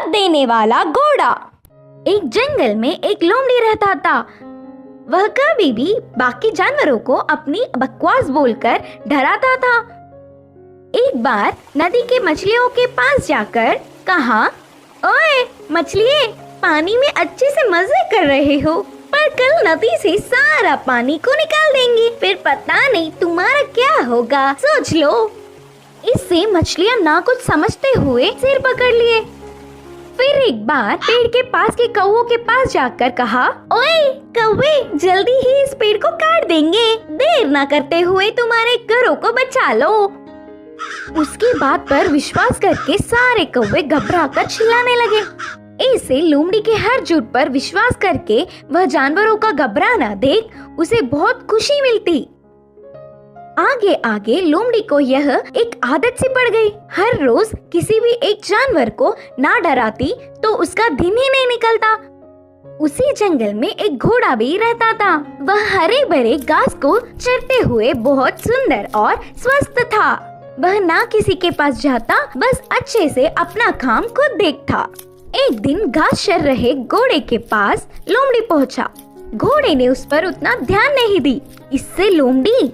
देने वाला घोड़ा। एक जंगल में एक लोमड़ी रहता था। वह कभी भी बाकी जानवरों को अपनी बकवास बोलकर डराता था। एक बार नदी के मछलियों के पास जाकर कहा, ओए मछलिए, पानी में अच्छे से मजे कर रहे हो, पर कल नदी से सारा पानी को निकाल देंगे, फिर पता नहीं तुम्हारा क्या होगा, सोच लो। इससे मछलियां ना कुछ समझते हुए सिर पकड़ लिए। फिर एक बार पेड़ के पास के कौवों के पास जाकर कहा, ओए कौवे, जल्दी ही इस पेड़ को काट देंगे, देर ना करते हुए तुम्हारे घरों को बचा लो। उसकी बात पर विश्वास करके सारे कौवे घबराकर चिल्लाने लगे। ऐसे लोमड़ी के हर झूठ पर विश्वास करके वह जानवरों का घबराना देख उसे बहुत खुशी मिलती। आगे आगे लोमड़ी को यह एक आदत सी पड़ गई। हर रोज किसी भी एक जानवर को ना डराती तो उसका दिन ही नहीं निकलता। उसी जंगल में एक घोड़ा भी रहता था। वह हरे भरे घास को चरते हुए बहुत सुंदर और स्वस्थ था। वह ना किसी के पास जाता, बस अच्छे से अपना काम खुद देखता। एक दिन घास चर रहे घोड़े के पास लोमड़ी पहुंचा। घोड़े ने उस पर उतना ध्यान नहीं दी। इससे लोमड़ी,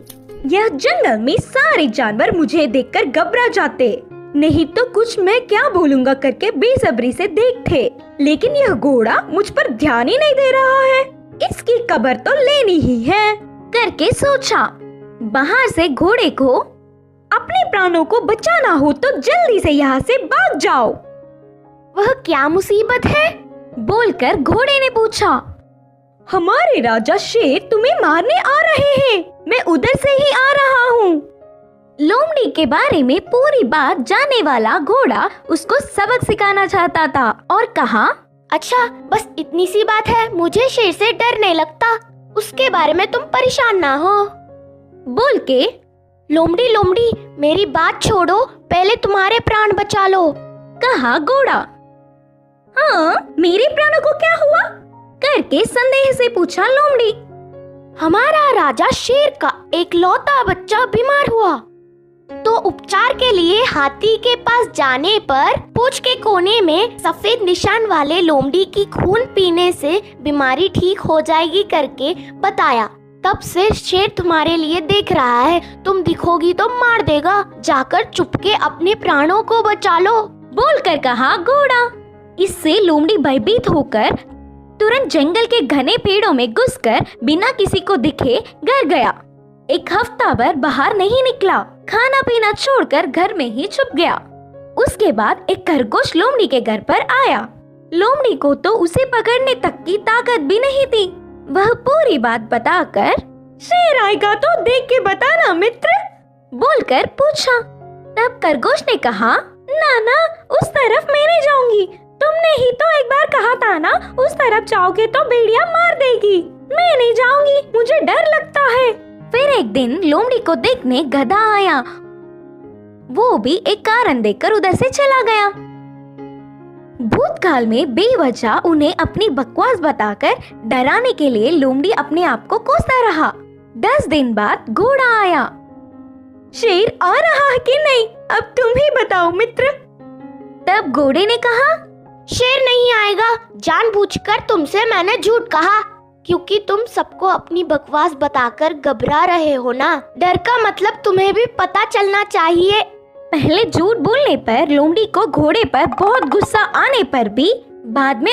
यह जंगल में सारे जानवर मुझे देखकर घबरा जाते, नहीं तो कुछ मैं क्या बोलूंगा करके बेसब्री से देखते, लेकिन यह घोड़ा मुझ पर ध्यान ही नहीं दे रहा है, इसकी खबर तो लेनी ही है करके सोचा। बाहर से घोड़े को, अपने प्राणों को बचाना हो तो जल्दी से यहाँ से भाग जाओ। वह क्या मुसीबत है? बोलकर घोड़े ने पूछा। हमारे राजा शेर तुम्हें मारने आ रहे हैं, मैं उधर से ही आ रहा हूँ। लोमड़ी के बारे में पूरी बात जानने वाला घोड़ा उसको सबक सिखाना चाहता था और कहा, अच्छा बस इतनी सी बात है, मुझे शेर से डर नहीं लगता, उसके बारे में तुम परेशान ना हो। बोल के लोमड़ी लोमड़ी, मेरी बात छोड़ो, पहले तुम्हारे प्राण बचा लो, कहा घोड़ा। हाँ, मेरे प्राणों को क्या हुआ? करके संदेह से पूछा लोमड़ी। हमारा राजा शेर का एक लौता बच्चा बीमार हुआ, तो उपचार के लिए हाथी के पास जाने पर पूंछ के कोने में सफेद निशान वाले लोमड़ी की खून पीने से बीमारी ठीक हो जाएगी करके बताया। तब से शेर तुम्हारे लिए देख रहा है, तुम दिखोगी तो मार देगा, जाकर चुपके अपने प्राणों को बचा लो, बोलकर कहा घोड़ा। इससे लोमड़ी भयभीत होकर तुरंत जंगल के घने पेड़ों में घुसकर बिना किसी को दिखे घर गया। एक हफ्ता भर बाहर नहीं निकला, खाना पीना छोड़कर घर में ही छुप गया। उसके बाद एक खरगोश लोमड़ी के घर पर आया। लोमड़ी को तो उसे पकड़ने तक की ताकत भी नहीं थी। वह पूरी बात बताकर, शेर आएगा तो देख के बताना मित्र, बोलकर पूछा। तब खरगोश ने कहा, ना उस तरफ मैं नहीं जाऊंगी, तुमने ही तो एक बार कहा था ना, उस तरफ जाओगे तो भेड़िया मार देगी, मैं नहीं जाऊंगी, मुझे डर लगता है। फिर एक दिन लोमड़ी को देखने गधा आया। वो भी एक कारण देकर उधर से चला गया। भूतकाल में बेवजह उन्हें अपनी बकवास बताकर डराने के लिए लोमड़ी अपने आप को कोसता रहा। 10 दिन बाद घोड़ा आया। शेर आ रहा है कि नहीं, अब तुम ही बताओ मित्र। तब घोड़े ने कहा, शेर नहीं आएगा, जानबूझकर तुमसे मैंने झूठ कहा, क्योंकि तुम सबको अपनी बकवास बताकर घबरा रहे हो ना, डर का मतलब तुम्हें भी पता चलना चाहिए। पहले झूठ बोलने पर लोमड़ी को घोड़े पर बहुत गुस्सा आने पर भी बाद में